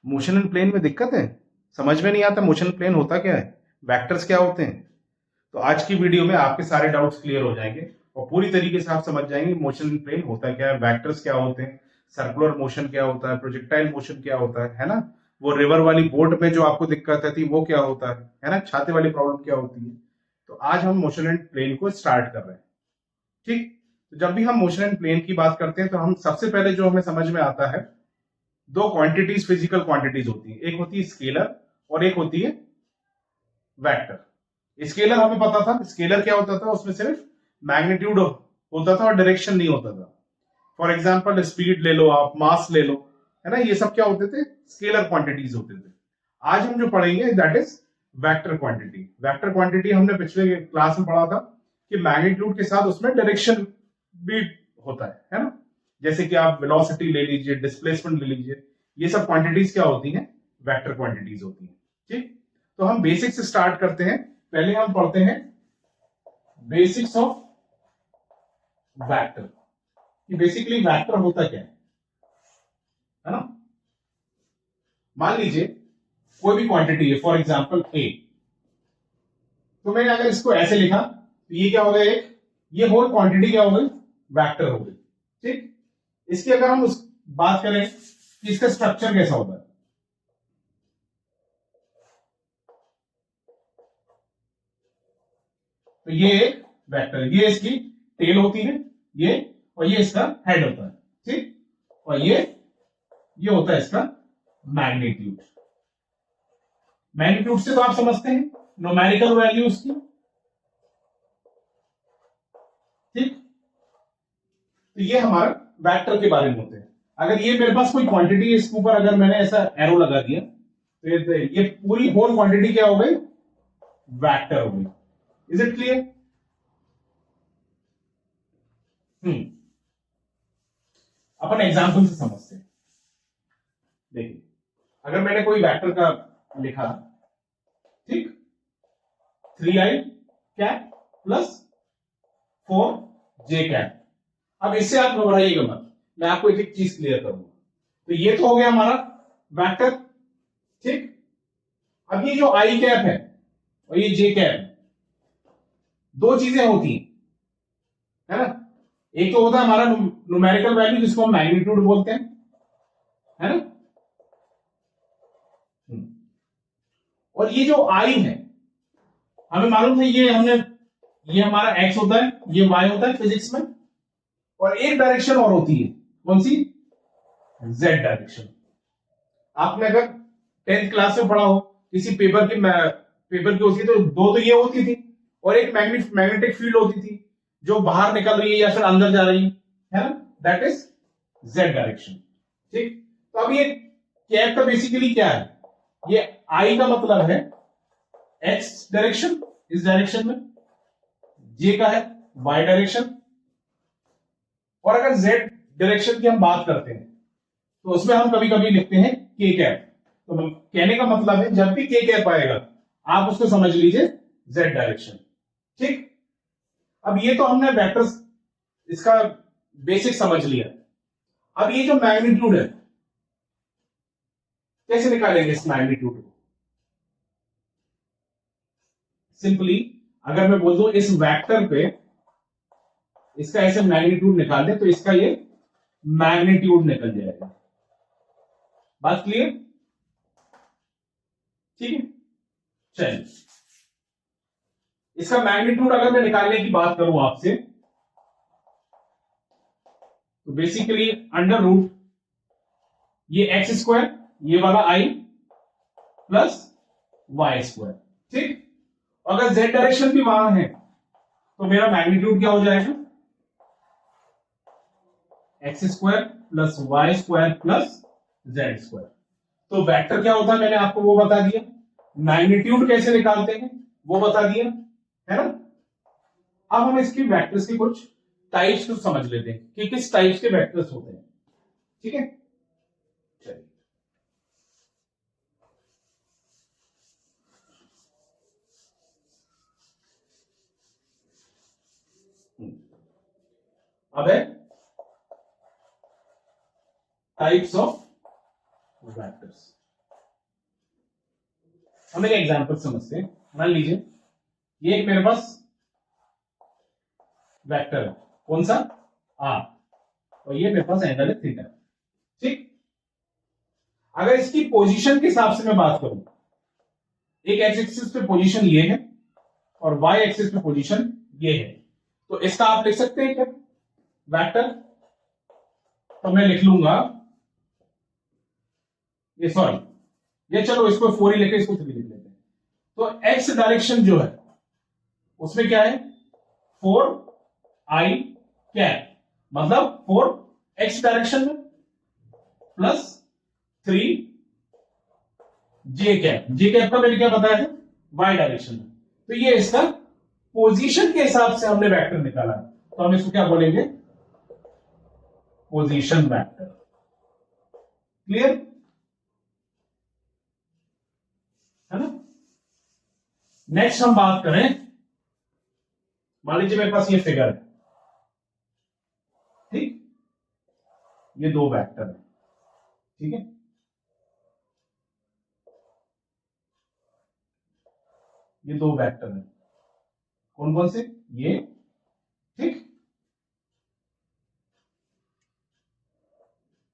Motion in plane में दिक्कत है, समझ में नहीं आता मोशन प्लेन होता क्या है, वेक्टर्स क्या होते हैं। तो आज की वीडियो में आपके सारे डाउट्स क्लियर हो जाएंगे और पूरी तरीके से आप समझ जाएंगे मोशन इन प्लेन होता क्या है, वेक्टर्स क्या होते हैं, सर्कुलर मोशन क्या होता है, प्रोजेक्टाइल मोशन क्या होता है ना। वो रिवर वाली बोट में जो आपको दिक्कत आती है वो क्या होता है ना, छाते वाली प्रॉब्लम क्या होती है। तो आज हम मोशन एंड प्लेन को स्टार्ट कर रहे हैं। ठीक, तो जब भी हम मोशन एंड प्लेन की बात करते हैं तो हम सबसे पहले जो हमें समझ में आता है, दो क्वांटिटीज, फिजिकल क्वांटिटीज होती है, एक होती है स्केलर और एक होती है वेक्टर। स्केलर हमें पता था, स्केलर क्या होता था, उसमें सिर्फ मैग्नीट्यूड होता था और डायरेक्शन नहीं होता था। फॉर एग्जाम्पल स्पीड ले लो आप, मास ले लो, है ना, ये सब क्या होते थे, स्केलर क्वांटिटीज होते थे। आज हम जो पढ़ेंगे that is vector quantity. Vector quantity हमने पिछले क्लास में पढ़ा था कि मैग्नीट्यूड के साथ उसमें डायरेक्शन भी होता है ना। जैसे कि आप वेलोसिटी ले लीजिए, डिस्प्लेसमेंट ले लीजिए, ये सब क्वांटिटीज क्या होती हैं, वेक्टर क्वांटिटीज होती हैं। ठीक, तो हम बेसिक से स्टार्ट करते हैं। पहले हम पढ़ते हैं बेसिक्स ऑफ वेक्टर, कि बेसिकली वेक्टर होता क्या है ना। मान लीजिए कोई भी क्वांटिटी है, फॉर एग्जांपल ए, तो मैंने अगर इसको ऐसे लिखा तो ये क्या हो गया, एक ये होल क्वांटिटी क्या हो गई, वेक्टर हो गई। ठीक, इसकी अगर हम उस बात करें कि इसका स्ट्रक्चर कैसा होता है, तो ये एक वेक्टर, ये इसकी टेल होती है, ये और ये इसका हेड होता है। ठीक, और ये होता है इसका मैग्नीट्यूड। मैग्नीट्यूड से तो आप समझते हैं न्यूमेरिकल वैल्यू उसकी। ठीक, तो ये हमारा वेक्टर के बारे में होते हैं। अगर ये मेरे पास कोई क्वांटिटी है, इसके ऊपर अगर मैंने ऐसा एरो लगा दिया तो ये पूरी होल क्वांटिटी क्या हो गई, वेक्टर हो गई। Is it clear? Upon example से समझते हैं। देखिए, अगर मैंने कोई वेक्टर का लिखा, ठीक, 3i cap plus 4j cap. अब इससे आप घबराइएगा मत, मैं आपको एक एक चीज क्लियर करूंगा। तो ये तो हो गया हमारा वेक्टर। ठीक, अब ये जो आई कैप है और ये जे कैप, दो चीजें होती है ना। एक तो होता है हमारा न्यूमेरिकल वैल्यू जिसको हम मैग्नीट्यूड बोलते हैं, है ना। और ये जो आई है, हमें मालूम था, ये हमारा एक्स होता है, ये वाई होता है फिजिक्स में। और एक डायरेक्शन और होती है, कौन सी, जेड डायरेक्शन। आपने अगर 10th क्लास में पढ़ा हो, किसी पेपर की होती है तो दो तो ये होती थी और एक मैग्नेटिक फील्ड होती थी जो बाहर निकल रही है या फिर अंदर जा रही है ना, दैट इज जेड डायरेक्शन। ठीक, तो अब ये कैप का बेसिकली क्या है, ये आई का मतलब है एक्स डायरेक्शन, इस डायरेक्शन में, जे का है वाई डायरेक्शन। और अगर जेड डायरेक्शन की हम बात करते हैं तो उसमें हम कभी कभी लिखते हैं के कैप। तो कहने का मतलब है जब भी के कैप आएगा आप उसको समझ लीजिए जेड डायरेक्शन। ठीक, अब ये तो हमने वेक्टर्स इसका बेसिक समझ लिया। अब ये जो मैग्नीट्यूड है, कैसे निकालेंगे इस मैग्नीट्यूड को? सिंपली अगर मैं बोल दूं इस वेक्टर पे इसका ऐसे मैग्नीट्यूड निकाल दे तो इसका ये मैग्नीट्यूड निकल जाएगा। बात क्लियर? ठीक है, चलिए इसका मैग्नीट्यूड अगर मैं निकालने की बात करूं आपसे तो बेसिकली अंडर रूट ये एक्स स्क्वायर, ये वाला आई प्लस वाई स्क्वायर। ठीक, अगर जेड डायरेक्शन भी वहां है तो मेरा मैग्नीट्यूड क्या हो जाएगा, X square plus Y square plus Z square. तो वेक्टर क्या होता है मैंने आपको वो बता दिया, मैग्नीट्यूड कैसे निकालते हैं वो बता दिया, है ना। अब हम इसकी वेक्टर्स के कुछ टाइप्स को समझ लेते हैं कि किस टाइप्स के वेक्टर्स होते हैं। ठीक है, चलिए अब है टाइप्स ऑफ वेक्टर्स। हम एक एग्जांपल समझते हैं। मान लीजिए ये एक मेरे पास वेक्टर है, कौन सा, आर, और ये मेरे पास एंगल है थीटा। ठीक, अगर इसकी पोजीशन के हिसाब से मैं बात करूं, एक एक्स एक्सिस पे पोजीशन ये है और वाई एक्सिस पे पोजीशन ये है, तो इसका आप लिख सकते हैं क्या वेक्टर? तो मैं लिख लूंगा ये, सॉरी ये, चलो इसको 4 ही लिखे, इसको 3 लिख लेते हैं। तो एक्स डायरेक्शन जो है उसमें क्या है, 4i कैप, मतलब 4 एक्स डायरेक्शन में प्लस 3 जे कैप। जे कैप का मैंने क्या बताया था, वाई डायरेक्शन में। तो ये इसका पोजीशन के हिसाब से हमने वेक्टर निकाला है, तो हम इसको क्या बोलेंगे, पोजीशन वेक्टर। क्लियर है ना? नेक्स्ट हम बात करें, मान लीजिए मेरे पास ये फिगर है, ठीक, ये दो वेक्टर है, ठीक है, ये दो वेक्टर है, कौन कौन से, ये, ठीक,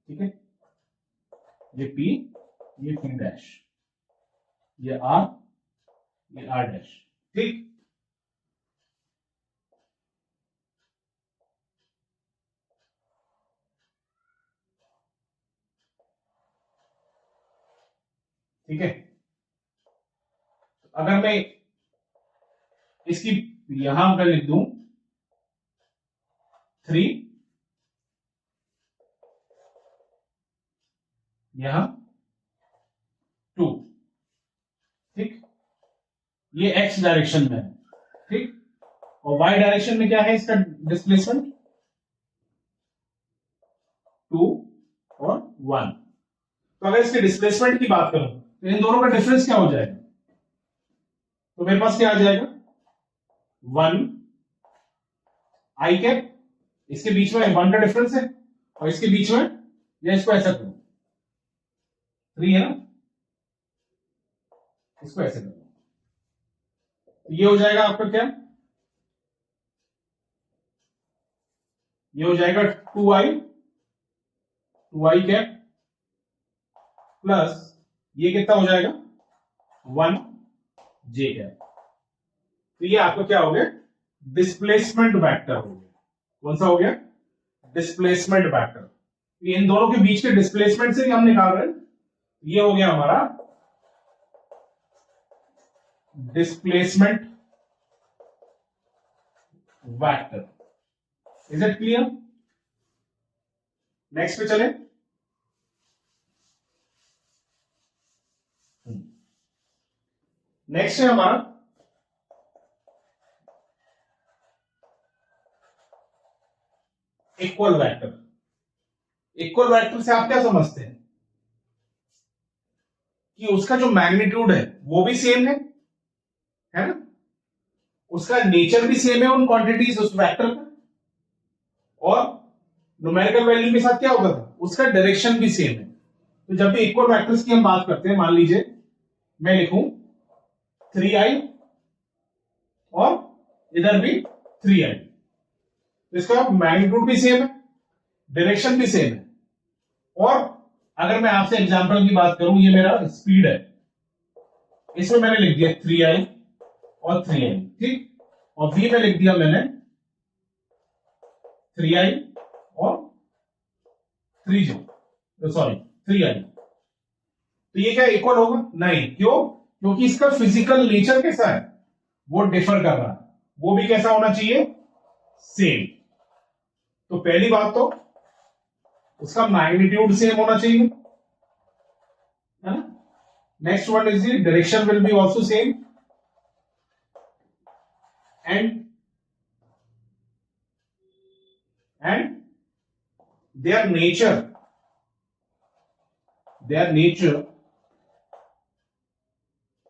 ठीक है, ये P, ये P डैश, ये R, ये R डैश, ठीक। ठीक है, अगर मैं इसकी यहां पर लिख दूं 3, यहां 2, ठीक, ये एक्स डायरेक्शन में है, ठीक, और वाई डायरेक्शन में क्या है इसका डिस्प्लेसमेंट, 2 और 1। तो अगर इसके डिस्प्लेसमेंट की बात करूं तो इन दोनों का डिफरेंस क्या हो जाएगा, तो मेरे पास क्या आ जाएगा, 1 आई कैप, इसके बीच में 1 का डिफरेंस है, और इसके बीच में, या इसको ऐसा करो, 3 है ना, इसको ऐसे करो, तो ये हो जाएगा आपका क्या, ये हो जाएगा 2i कैप प्लस ये कितना हो जाएगा, 1 जे कैप। तो ये आपका क्या हो गया, डिस्प्लेसमेंट वेक्टर हो गया। कौन सा हो गया, डिस्प्लेसमेंट वेक्टर। इन दोनों के बीच के डिस्प्लेसमेंट से हम निकाल रहे हैं, ये हो गया हमारा displacement vector. Is it clear? Next पे चले। नेक्स्ट है हमारा इक्वल वेक्टर। इक्वल वेक्टर से आप क्या समझते हैं कि उसका जो मैग्नीट्यूड है वो भी सेम है ना, उसका नेचर भी सेम है उन क्वांटिटीज उस वेक्टर का, और न्यूमेरिकल वैल्यू के साथ क्या होता था, उसका डायरेक्शन भी सेम है। तो जब भी इक्वल वेक्टर्स की हम बात करते हैं, मान लीजिए मैं लिखूं 3i और इधर भी 3i, तो इसका मैग्नीट्यूड भी सेम है, डायरेक्शन भी सेम है, और अगर मैं आपसे एग्जांपल की बात करूं, ये मेरा स्पीड है, इसमें मैंने लिख दिया 3i और 3i, ठीक, और v में लिख दिया मैंने 3i और 3j, सॉरी 3i। तो ये क्या इक्वल होगा? नहीं, क्यों? क्योंकि इसका फिजिकल नेचर कैसा है, वो डिफर कर रहा है, वो भी कैसा होना चाहिए, सेम। तो पहली बात तो उसका मैग्नीट्यूड सेम होना चाहिए, है ना। Next one is the direction will be also same, and their nature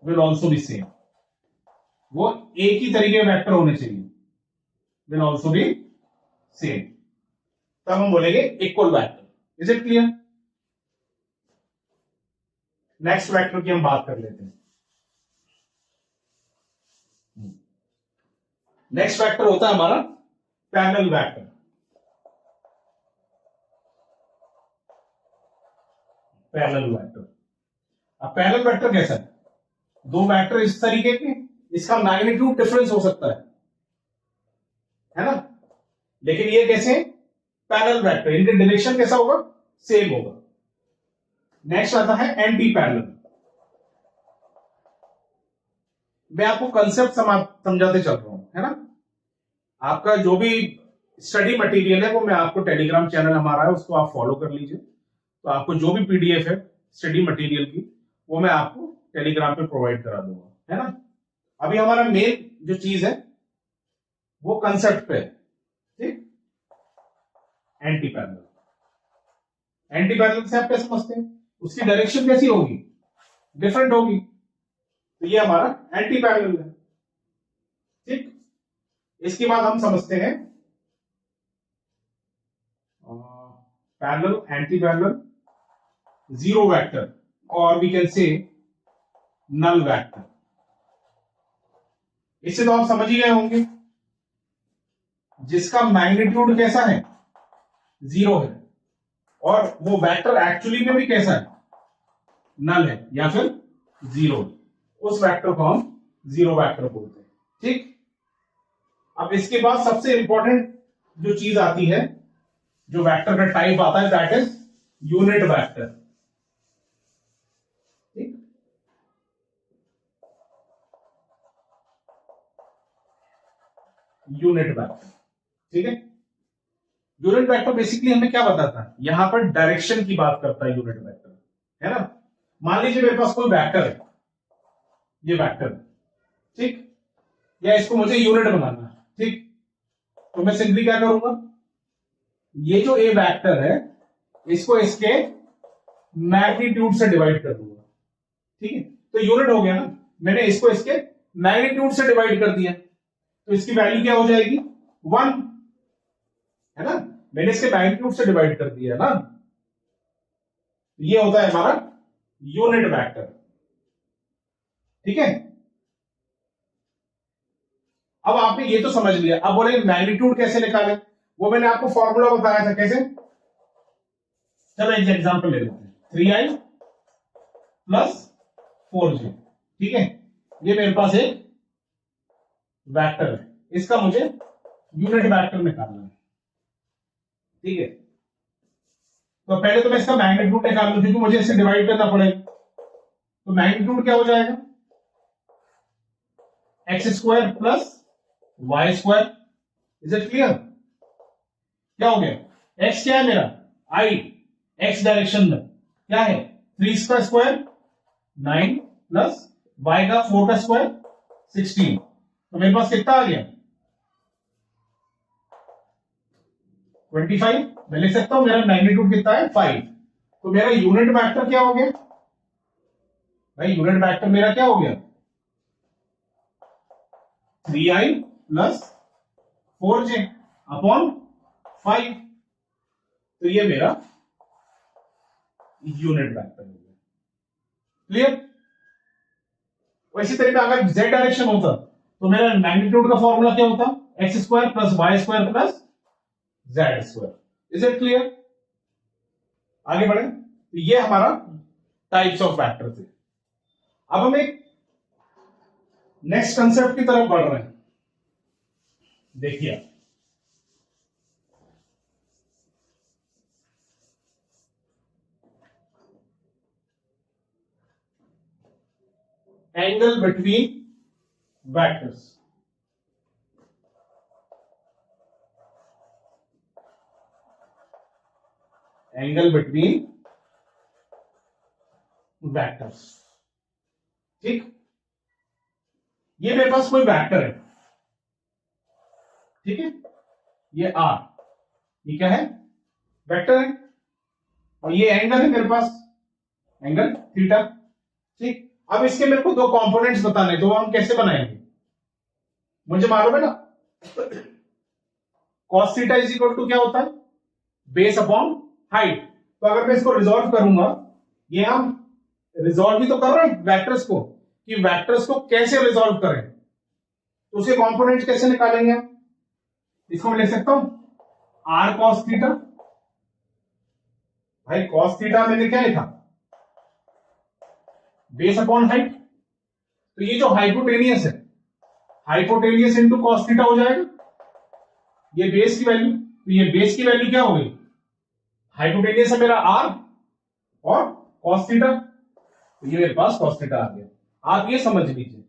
will also be same। वो एक ही तरीके के वेक्टर होने चाहिए, will also be same, तब हम बोलेंगे equal vector. Is it clear? Next vector की हम बात कर लेते हैं। नेक्स्ट फैक्टर होता है हमारा पैरेलल वेक्टर। पैरेलल वेक्टर, अब पैरेलल वेक्टर कैसा है? दो वेक्टर इस तरीके के, इसका मैग्नीट्यूड डिफरेंस हो सकता है ना, लेकिन ये कैसे? पैरेलल वेक्टर, इनका डायरेक्शन कैसा होगा? सेम होगा। नेक्स्ट आता है एंटी पैरेलल। मैं आपको कंसेप्ट समझाते चल रहा हूं, है ना। आपका जो भी स्टडी मटेरियल है वो मैं आपको टेलीग्राम चैनल हमारा है उसको आप फॉलो कर लीजिए, तो आपको जो भी पीडीएफ है स्टडी मटेरियल की वो मैं आपको टेलीग्राम पे प्रोवाइड करा दूंगा, है ना। अभी हमारा मेन जो चीज है वो कंसेप्ट पे है, ठीक। एंटी पैरेलल, एंटी पैरेलल से आप क्या समझते हैं? उसकी डायरेक्शन कैसी होगी? डिफरेंट होगी, तो ये हमारा एंटी पैरेलल है, ठीक। इसके बाद हम समझते हैं parallel, anti parallel, zero vector और we can say null vector. इससे तो आप समझ ही गए होंगे, जिसका मैग्नीट्यूड कैसा है? जीरो है, और वो वेक्टर एक्चुअली में भी कैसा है? नल है या फिर जीरो, उस वेक्टर को हम जीरो वेक्टर बोलते हैं, ठीक। अब इसके बाद सबसे इंपॉर्टेंट जो चीज आती है, जो वेक्टर का टाइप आता है, दैट इज यूनिट वेक्टर, ठीक। यूनिट वेक्टर, ठीक है। यूनिट वेक्टर बेसिकली हमें क्या बताता है? यहां पर डायरेक्शन की बात करता है यूनिट वेक्टर, है ना। मान लीजिए मेरे पास कोई वेक्टर है, ये वेक्टर, ठीक, या इसको मुझे यूनिट बनाना है, ठीक। तो मैं सिंपली क्या करूंगा? ये जो ए वेक्टर है इसको इसके मैग्नीट्यूड से डिवाइड कर दूंगा, ठीक है। तो यूनिट हो गया ना, मैंने इसको इसके मैग्नीट्यूड से डिवाइड कर दिया, तो इसकी वैल्यू क्या हो जाएगी? 1, है ना। मैंने इसके मैग्नीट्यूड से डिवाइड कर दिया ना, ये होता है हमारा यूनिट वेक्टर, ठीक है। अब आपने ये तो समझ लिया, अब बोले मैग्नीट्यूड कैसे निकालें? वो मैंने आपको फॉर्मूला बताया था, कैसे? चलो एक एग्जांपल ले लेते हैं, 3i प्लस 4j, ठीक है। ये मेरे पास एक वेक्टर है, इसका मुझे यूनिट वेक्टर निकालना है, ठीक है। तो पहले तो मैं इसका मैग्नीट्यूड निकाल लूं, क्योंकि मुझे इसे डिवाइड करना पड़ेगा। तो मैग्नीट्यूड क्या हो जाएगा? X square plus Y square. Is it clear? क्या हो गया? एक्स क्या है मेरा? आई, एक्स डायरेक्शन में क्या है? 3 का स्क्वायर 9 प्लस वाई का 4 का स्क्वायर 16। तो मेरे पास कितना आ गया? 25। मैं लिख सकता हूं मेरा मैग्नीट्यूड कितना है? 5। तो मेरा यूनिट वेक्टर क्या हो गया भाई? यूनिट वेक्टर मेरा क्या हो गया? 3i plus 4j upon 5। तो ये मेरा यूनिट वेक्टर हो गया। क्लियर? इसी तरीके अगर z डायरेक्शन होता तो मेरा मैग्नीट्यूड का फॉर्मूला क्या होता? X square plus Y square plus Z square. Is it clear? आगे बढ़े। तो ये हमारा टाइप्स ऑफ वेक्टर थे। अब हम एक नेक्स्ट कंसेप्ट की तरफ बढ़ रहे हैं। देखिए angle between vectors. Angle between vectors, ठीक। ये मेरे पास कोई वेक्टर है, ठीक है। ये आर, ये क्या है? वेक्टर है। और ये एंगल है मेरे पास, एंगल थीटा, ठीक। अब इसके मेरे को दो कंपोनेंट्स बताने, तो हम कैसे बनाएंगे? मुझे मालूम है ना, cos theta is equal to क्या होता है? Base upon height. तो अगर मैं इसको रिजॉल्व करूंगा, ये हम रिजॉल्व भी तो कर रहे हैं वेक्टर्स को, कि वेक्टर्स को कैसे रिजॉल्व करें। तो उसके कंपोनेंट कैसे निकालेंगे हम? इसको मैं लिख सकता हूं आर कॉस थीटा। भाई कॉस थीटा मैंने क्या लिखा? Base upon height. तो ये जो हाइपोटेनियस है, हाइपोटेनियस इंटू कॉस थीटा हो जाएगा। ये बेस की वैल्यू, तो ये बेस की वैल्यू क्या हो गई? हाइपोटेनियस है मेरा आर और कॉस थीटा, तो ये मेरे पास कॉस थीटा आ गया। आप ये समझ लीजिए,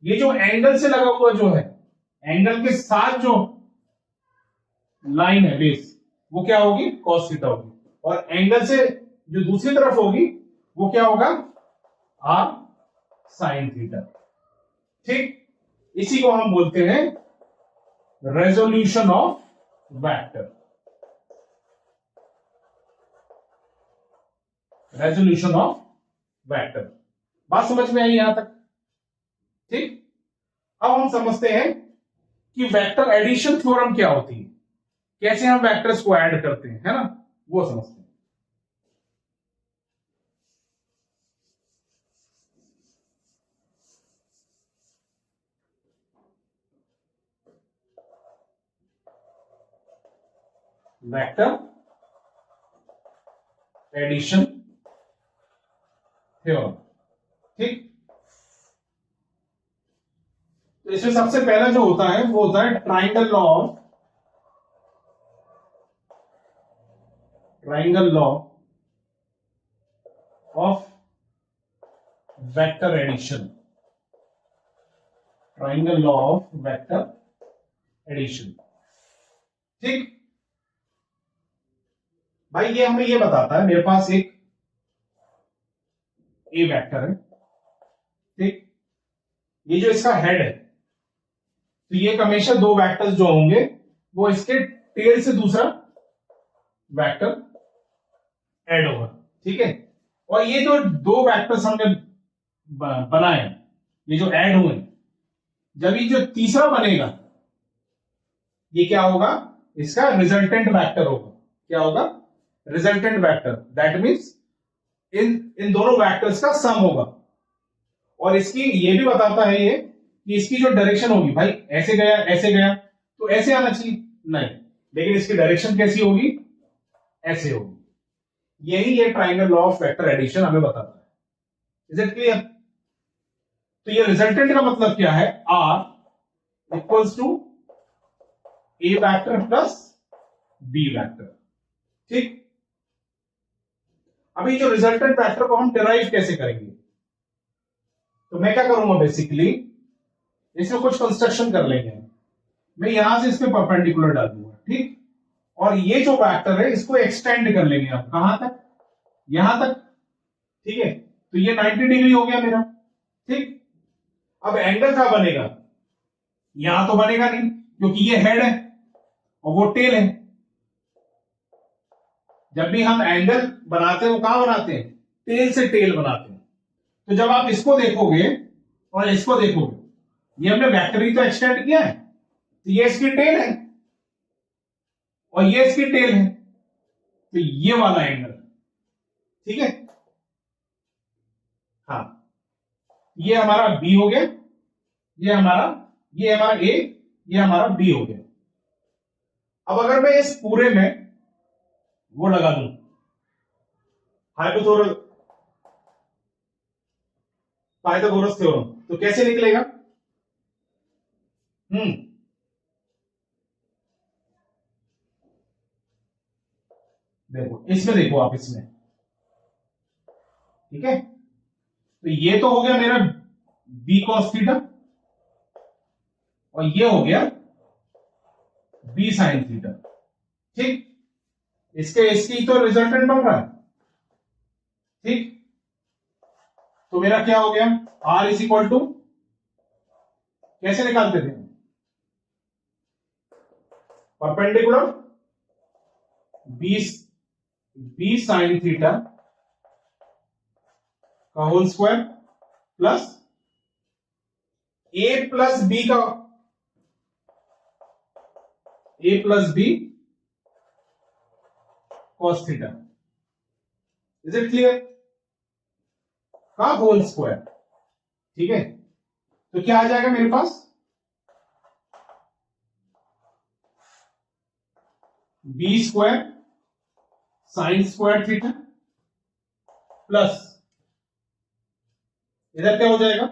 ये जो एंगल से लगा हुआ जो है, एंगल के साथ जो लाइन है बेस, वो क्या होगी? कॉस थीटा होगी। और एंगल से जो दूसरी तरफ होगी वो क्या होगा? R sine theta. ठीक, इसी को हम बोलते हैं resolution of vector. Resolution of vector. बात समझ में आई यहां तक? ठीक, अब हम समझते हैं कि वेक्टर एडिशन थ्योरम क्या होती है, कैसे हम वेक्टर्स को ऐड करते हैं, है ना, वो समझते हैं। Vector addition theorem. ठीक, तो इसमें सबसे पहला जो होता है वो होता है triangle law of vector addition. Triangle law of vector addition. ठीक, भाई ये हमें ये बताता है, मेरे पास एक ए वेक्टर है। ठीक, ये जो इसका हेड है, तो ये हमेशा दो वेक्टर्स जो होंगे वो इसके टेल से दूसरा वेक्टर ऐड होगा। ठीक है, और ये जो दो वेक्टर्स हमने बनाए, ये जो ऐड हुए, जब ये जो तीसरा बनेगा, ये क्या होगा? इसका रिजल्टेंट वेक्टर होगा। क्या होगा? Resultant vector. That means in in दोनों वेक्टर्स का सम होगा। और इसकी ये भी बताता है ये कि इसकी जो डायरेक्शन होगी, भाई ऐसे गया ऐसे गया तो ऐसे आना चाहिए, नहीं, लेकिन इसकी डायरेक्शन कैसी होगी? ऐसे होगी। यही ये triangle law of vector addition हमें बताता है। Is it clear? तो ये रिजल्टेंट का मतलब क्या है? R equals to A vector plus B vector. ठीक, अभी जो रिजल्टेंट वेक्टर को हम डिराइव कैसे करेंगे? तो मैं क्या करूंगा, बेसिकली इसमें कुछ कंस्ट्रक्शन कर लेंगे। मैं यहां से इस पे परपेंडिकुलर डाल दूंगा। ठीक, और ये जो वेक्टर है इसको एक्सटेंड कर लेंगे आप कहां तक? यहां तक। ठीक है, तो ये 90 डिग्री हो गया मेरा। ठीक, अब एंगल क्या बनेगा? यहां तो बनेगा नहीं, क्योंकि ये हेड है और वो टेल है। जब भी हम एंगल बनाते हैं वो कहां बनाते हैं? टेल से टेल बनाते हैं। तो जब आप इसको देखोगे और इसको देखोगे, ये हमने वेक्टर ही तो एक्सटेंड किया है, तो ये इसकी टेल है और ये इसकी टेल है, तो ये वाला एंगल। ठीक है, हाँ, ये हमारा बी हो गया, ये हमारा ए, ये हमारा बी हो गया। अब अगर मैं इस पूरे में वो लगा दूं हाइपोथेसिस पाइथागोरस थ्योरम, तो कैसे निकलेगा? देखो इसमें, देखो आप इसमें, ठीक है, तो ये तो हो गया मेरा बी कॉस थीटा और ये हो गया बी साइन थीटा। ठीक, इसकी तो रिजल्टेंट बन रहा है। ठीक, तो मेरा क्या हो गया? आर इज इक्वल टू, कैसे निकालते थे? Perpendicular B B sine theta का whole square plus A plus B का A plus B cos theta. Is it clear? का होल स्क्वायर। ठीक है, तो क्या आ जाएगा मेरे पास? B square sine square theta plus इधर क्या हो जाएगा,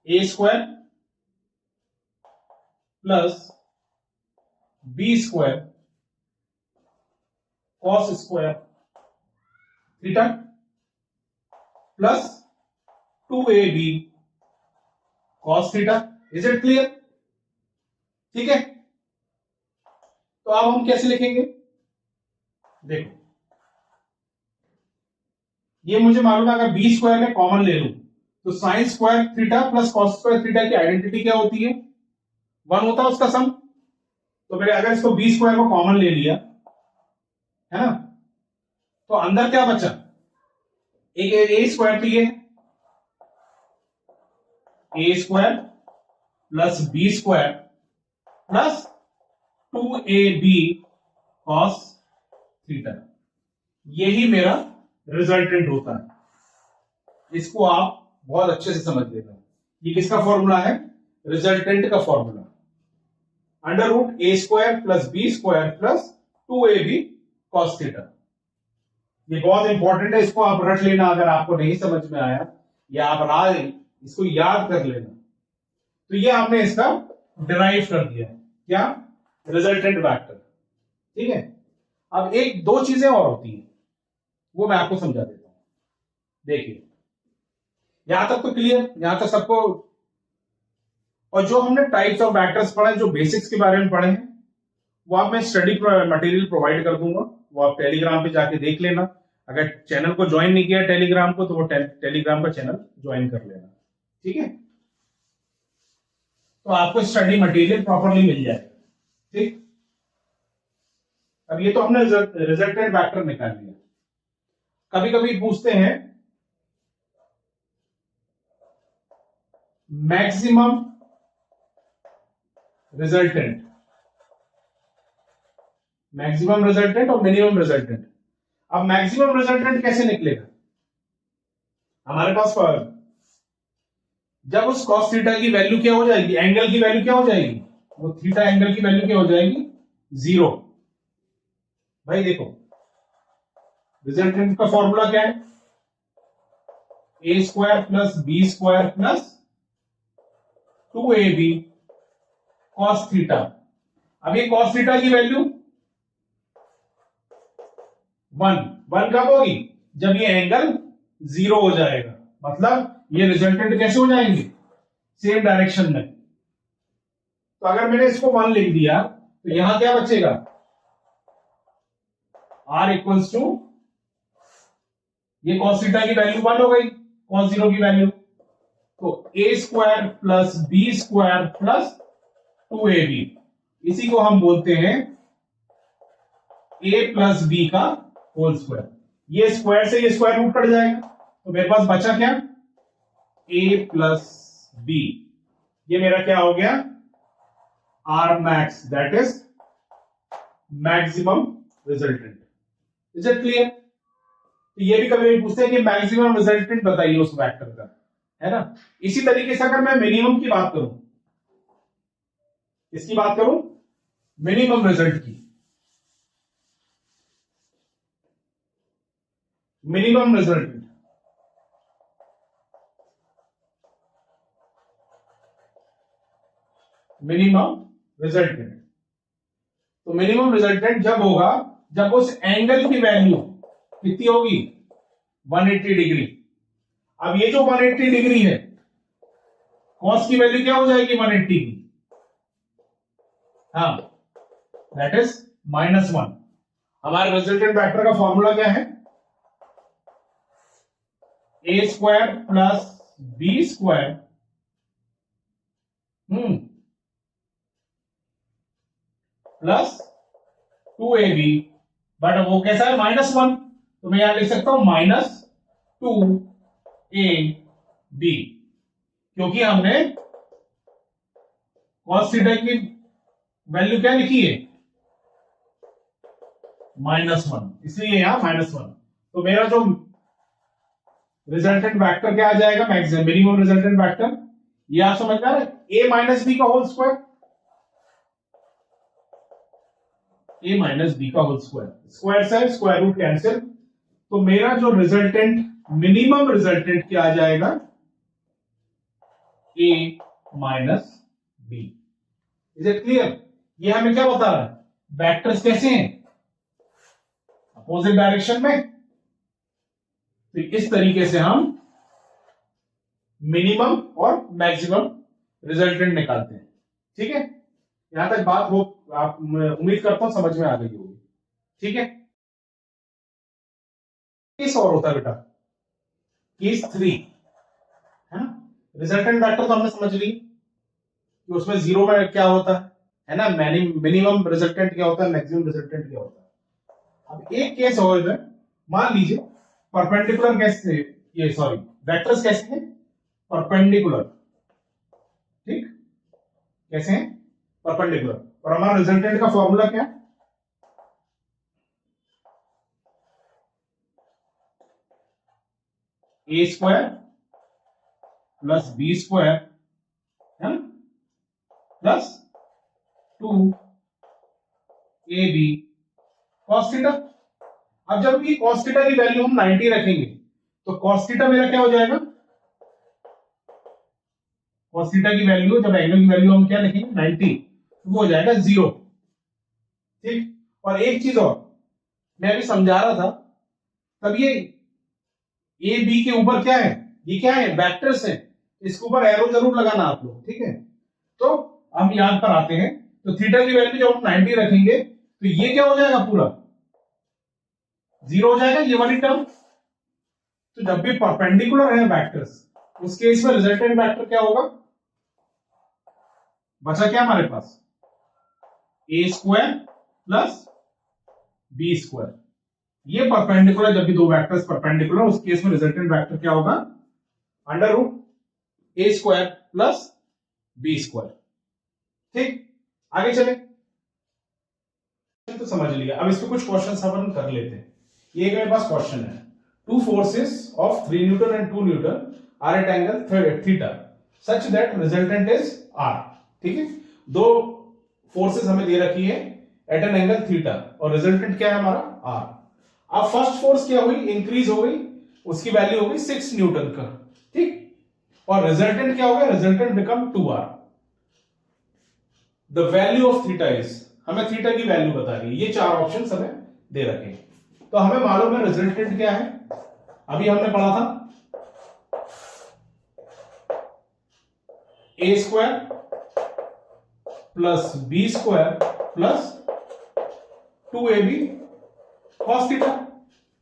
A square plus B square cos square theta plus 2ab cos theta. Is it clear? ठीक है, तो अब हम कैसे लिखेंगे, देखो ये मुझे मालूम है, अगर बी स्क्वायर में कॉमन ले लूं तो sign square theta plus cos square theta की आइडेंटिटी क्या होती है, 1 होता है उसका सम। तो मेरे अगर इसको बी स्क्वायर को कॉमन ले लिया है ना, तो अंदर क्या बचा, एक ए स्क्वायर, तो ये A square plus B square plus 2ab cos theta, यही मेरा रिजल्टेंट होता है। इसको आप बहुत अच्छे से समझ लेना, ये किसका फॉर्मूला है, रिजल्टेंट का formula, under root A square plus B square plus 2ab cos theta. ये बहुत इंपॉर्टेंट है, इसको आप रट लेना, अगर आपको नहीं समझ में आया या आप राय इसको याद कर लेना। तो ये आपने इसका डिराइव कर दिया है, क्या, रिजल्टेंट वेक्टर। ठीक है, अब एक दो चीजें और होती हैं, वो मैं आपको समझा देता हूं। देखिए यहां तक तो क्लियर, यहां तक सबको, और जो हमने टाइप्स ऑफ वेक्टर्स पढ़े, जो बेसिक्स के बारे में पढ़े हैं, वो आप मैं स्टडी मटेरियल प्रोवाइड कर दूंगा, वो आप टेलीग्राम पे जाके देख लेना। अगर चैनल को ज्वाइन नहीं किया टेलीग्राम को, तो वो टेलीग्राम का चैनल ज्वाइन कर लेना। ठीक है, तो आपको स्टडी मटेरियल प्रॉपरली मिल जाएगा। ठीक, अब ये तो हमने रिजल्टेंट वेक्टर निकाल लिया। कभी कभी पूछते हैं मैक्सिमम रिजल्टेंट, मैक्सिमम रिजल्टेंट और मिनिमम रिजल्टेंट। अब मैक्सिमम रिजल्टेंट कैसे निकलेगा, हमारे पास जब उस cos थीटा की वैल्यू क्या हो जाएगी, एंगल की वैल्यू क्या हो जाएगी, वो थीटा एंगल की वैल्यू क्या हो जाएगी, 0। भाई देखो रिजल्टेंट का फॉर्मूला क्या है, A square plus B square plus 2ab cos theta. अब ये cos थीटा की वैल्यू 1 कब होगी, जब ये एंगल 0 हो जाएगा, मतलब ये रिजल्टेंट कैसे हो जाएंगे, सेम डायरेक्शन में। तो अगर मैंने इसको 1 लिख दिया तो यहां क्या बचेगा, r इक्वल्स टू, ये cos थीटा की वैल्यू 1 हो गई, cos 0 की वैल्यू, तो a square plus B square plus 2ab, इसी को हम बोलते हैं a प्लस बी का होल स्क्वायर। ये स्क्वायर से ये स्क्वायर रूट कट जाएगा, तो मेरे पास बचा क्या, a प्लस बी, ये मेरा क्या हो गया, R max, that is maximum resultant. Is it clear? तो ये भी कभी पूछते हैं कि मैक्सिमम रिजल्टेंट बताइए उस वेक्टर का, है ना। इसी तरीके से अगर मैं मिनिमम की बात करूं, इसकी बात करूं, मिनिमम रिजल्ट की, मिनिमम रिजल्टेंट, मिनिमम रिजल्टेंट, तो मिनिमम रिजल्टेंट जब होगा जब उस एंगल की वैल्यू कितनी होगी, 180 डिग्री। अब ये जो 180 डिग्री है, कॉस की वैल्यू क्या हो जाएगी 180 की, हाँ, दैट इज -1। हमारे रिजल्टेंट वेक्टर का फॉर्मूला क्या है, A square plus B square plus 2ab, but वो कैसा है, -1, तो मैं यहां लिख सकता हूं -2ab, क्योंकि हमने cos थीटा की वैल्यू क्या लिखी है, -1, इसलिए यहां -1। तो मेरा जो रिजल्टेंट वेक्टर क्या आ जाएगा, मैक्सिमम मिनिमम रिजल्टेंट वेक्टर, ये आप समझ पा रहे, a माइनस बी का whole square, A minus B का होल स्क्वायर, स्क्वायर से स्क्वायर रूट कैंसिल, तो मेरा जो रिजल्टेंट मिनिमम रिजल्टेंट क्या आ जाएगा, A minus B. Is it clear? ये हमें क्या बता रहा है, वेक्टर्स कैसे हैं, अपोजिट डायरेक्शन में। तो इस तरीके से हम मिनिमम और मैक्सिमम रिजल्टेंट निकालते हैं। ठीक है, यहां तक बात हो, आप उम्मीद करता हूं समझ में आ गई होगी। ठीक है, केस और होता है बेटा, केस 3 है ना। रिजल्टेंट वेक्टर तो हमने समझ ली कि उसमें जीरो में क्या होता है ना, मिनिमम रिजल्टेंट क्या होता है, मैक्सिमम रिजल्टेंट क्या होता है। अब एक केस और है, मान लीजिए परपेंडिकुलर कैसे, ये सॉरी वेक्टर्स कैसे हैं, परपेंडिकुलर। ठीक, कैसे हैं, परपेंडिकुलर, और हमारा रिजल्टेंट का फॉर्मूला क्या है, A square plus B square है ना, plus 2 A B cos theta. अब जब ये कॉस थीटा की वैल्यू हम 90 रखेंगे तो कॉस थीटा मेरा क्या हो जाएगा, कॉस थीटा की वैल्यू, जब एंगल की वैल्यू हम क्या लिखेंगे 90, तो वो हो जाएगा 0। ठीक, और एक चीज और मैं अभी समझा रहा था, तब ये ए बी के ऊपर क्या है, ये क्या है, वेक्टर्स है, इसके ऊपर एरो जरूर लगाना आप लोग। ठीक है, तो हम यहां पर आते हैं, तो थीटा की वैल्यू जब हम 90 रखेंगे तो ये क्या हो जाएगा, पूरा 0 हो जाएगा, ये वाली टर्म। तो जब भी परपेंडिकुलर है वेक्टर्स, उस केस में रिजल्टेंट वेक्टर क्या होगा, बचा क्या हमारे पास, ए स्क्वायर प्लस बी स्क्वायर। ये परपेंडिकुलर, जब भी दो वेक्टर्स परपेंडिकुलर, उस केस में रिजल्टेंट वेक्टर क्या होगा, under root A square plus B square. ठीक, आगे चले, तो समझ लिया। अब इस पे कुछ क्वेश्चन अपन कर लेते हैं। ये मेरे पास क्वेश्चन है, two forces of 3 newton and 2 newton are at angle theta such that resultant is R. ठीक है, दो फोर्सेस हमें दे रखी है एट एन एंगल थीटा, और रिजल्टेंट क्या है हमारा, आर। अब फर्स्ट फोर्स क्या हुई, इंक्रीज हो गई, उसकी वैल्यू हो गई 6 न्यूटन का। ठीक, और रिजल्टेंट क्या हो गया, resultant become 2r। The value of theta is, हमें थीटा की वैल्यू बता रही है, ये चार ऑप्शन हमें दे रखे हैं। तो हमें मालूम है रिजल्टेंट क्या है, अभी हमने पढ़ा था A square plus B square plus 2ab cos theta.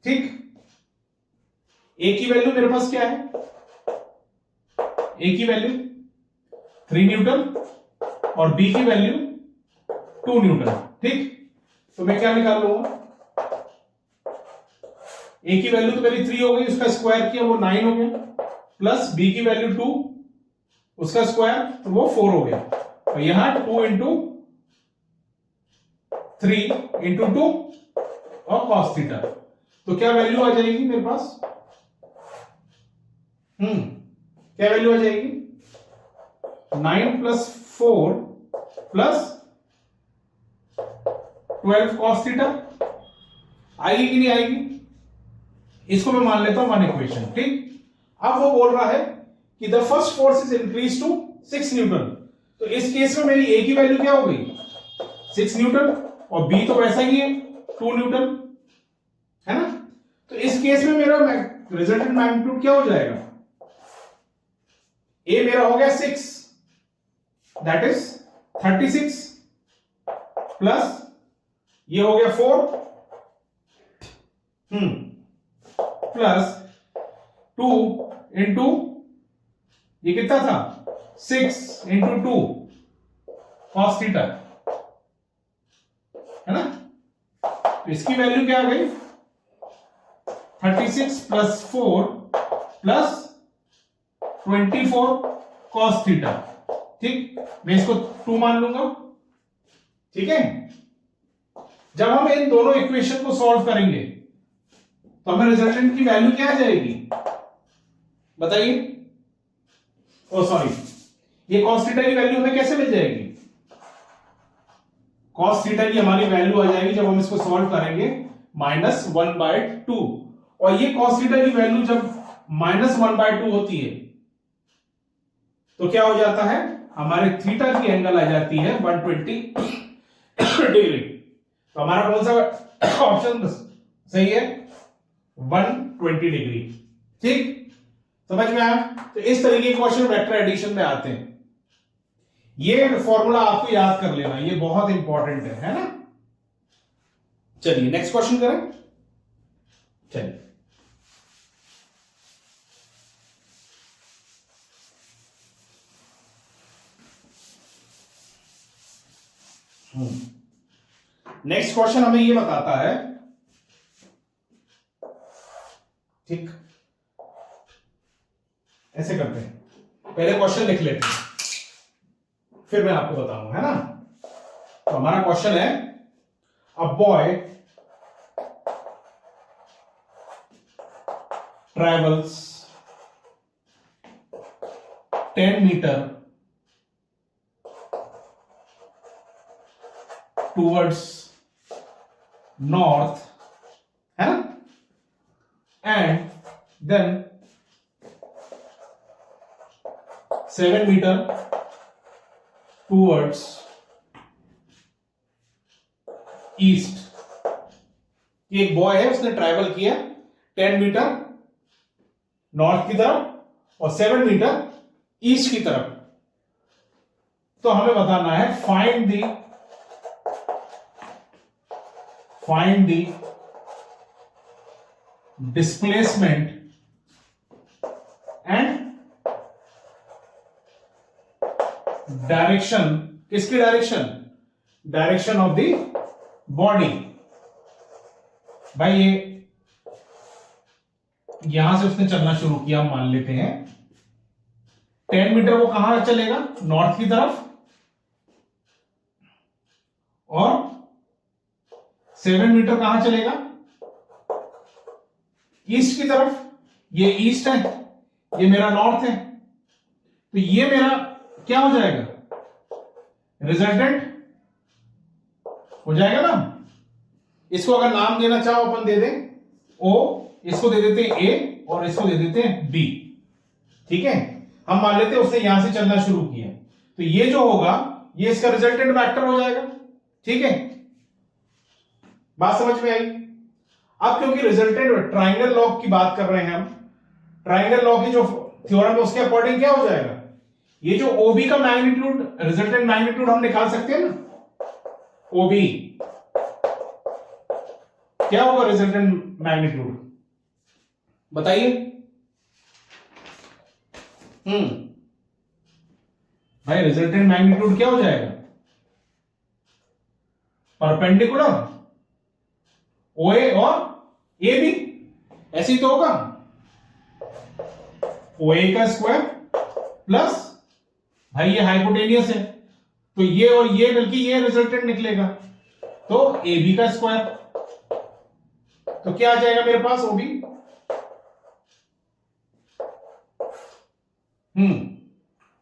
ठीक, ए की वैल्यू मेरे पास क्या है, ए की वैल्यू 3 न्यूटन और बी की वैल्यू 2 न्यूटन। ठीक, तो मैं क्या निकाल लूंगा, ए की वैल्यू तो मेरी 3 हो गई, उसका स्क्वायर किया वो 9 हो गया, प्लस बी की वैल्यू 2, उसका स्क्वायर तो वो 4 हो गया, तो यहां 2 इंटू 3 इंटू 2 और कॉस थीटा, तो क्या वैल्यू आ जाएगी मेरे पास, क्या वैल्यू आ जाएगी, 9 प्लस 4 प्लस 12 कॉस थीटा। आएगी कि नहीं आएगी, इसको मैं मान लेता हूं वन इक्वेशन। ठीक, अब वो बोल रहा है कि the first force is increase to 6 newton, तो इस केस में मेरी ए की वैल्यू क्या हो गई 6 न्यूटन, और बी तो वैसा ही है 2 न्यूटन, है ना। तो इस केस में मेरा रिजल्टेंट मैग्नीट्यूड क्या हो जाएगा, ए मेरा हो गया 6, दैट इज 36, प्लस ये हो गया 4, प्लस 2 इंटू ये कितना था 6 इंटू 2 कॉस थीटा, है ना। तो इसकी वैल्यू क्या आ गई 36 प्लस 4 प्लस 24 कॉस थीटा। ठीक, मैं इसको 2 मान लूंगा। ठीक है, जब हम इन दोनों इक्वेशन को सॉल्व करेंगे तो हमें रिजल्टेंट की वैल्यू क्या आ जाएगी बताइए, ओ सॉरी, ये कॉस थीटा की वैल्यू हमें कैसे मिल जाएगी, cos थीटा की हमारी वैल्यू आ जाएगी जब हम इसको सॉल्व करेंगे -1/2, और ये cos थीटा की वैल्यू जब -1/2 होती है तो क्या हो जाता है, हमारे थीटा की एंगल आ जाती है 120 डिग्री। तो हमारा कौन सा ऑप्शन सही है, 120 डिग्री। ठीक, समझ में आया? तो इस तरीके के क्वेश्चन वेक्टर एडिशन में आते हैं। ये फॉर्मूला आपको याद कर लेना, ये बहुत इंपॉर्टेंट है ना। चलिए नेक्स्ट क्वेश्चन करें। चलिए नेक्स्ट क्वेश्चन हमें ये बताता है, ठीक, ऐसे करते हैं, पहले क्वेश्चन लिख लेते हैं फिर मैं आपको बताऊंगा, है ना। तो हमारा क्वेश्चन है, a boy travels 10 metre towards north, है ना, and then 7 metre towards east. एक बॉय है, उसने ट्रैवल किया 10 मीटर नॉर्थ की तरफ और 7 मीटर ईस्ट की तरफ। तो हमें बताना है find the displacement and direction. किसकी direction? Direction of the body. भाई ये यहां से उसने चलना शुरू किया, हम मान लेते हैं 10 मीटर वो कहां चलेगा? नॉर्थ की तरफ, और 7 मीटर कहां चलेगा? ईस्ट की तरफ। ये ईस्ट है, ये मेरा नॉर्थ है, तो ये मेरा क्या हो जाएगा? रिजल्टेंट हो जाएगा ना। इसको अगर नाम देना चाहो अपन दे दें O, इसको दे देते हैं A और इसको दे देते हैं B। ठीक है, हम मान लेते हैं उसने यहां से चलना शुरू किया, तो ये जो होगा ये इसका रिजल्टेंट वेक्टर हो जाएगा। ठीक है, बात समझ में आई? अब क्योंकि रिजल्टेंट ट्राइंगल लॉ की बात कर रहे हैं हम, ट्राइंगल लॉ की जो थ्योरम है उसके अकॉर्डिंग क्या हो जाएगा? ये जो OB का मैग्नीट्यूड, रिजल्टेंट मैग्नीट्यूड हम निकाल सकते हैं ना। OB क्या होगा? रिजल्टेंट मैग्नीट्यूड बताइए। भाई रिजल्टेंट मैग्नीट्यूड क्या हो जाएगा? परपेंडिकुलर OA और AB, ऐसे ही तो होगा। OA का स्क्वायर प्लस, भाई ये हाइपोटेनियस है तो ये और ये बल्कि ये रिजल्टेंट निकलेगा, तो AB का स्क्वायर। तो क्या आ जाएगा मेरे पास? OB।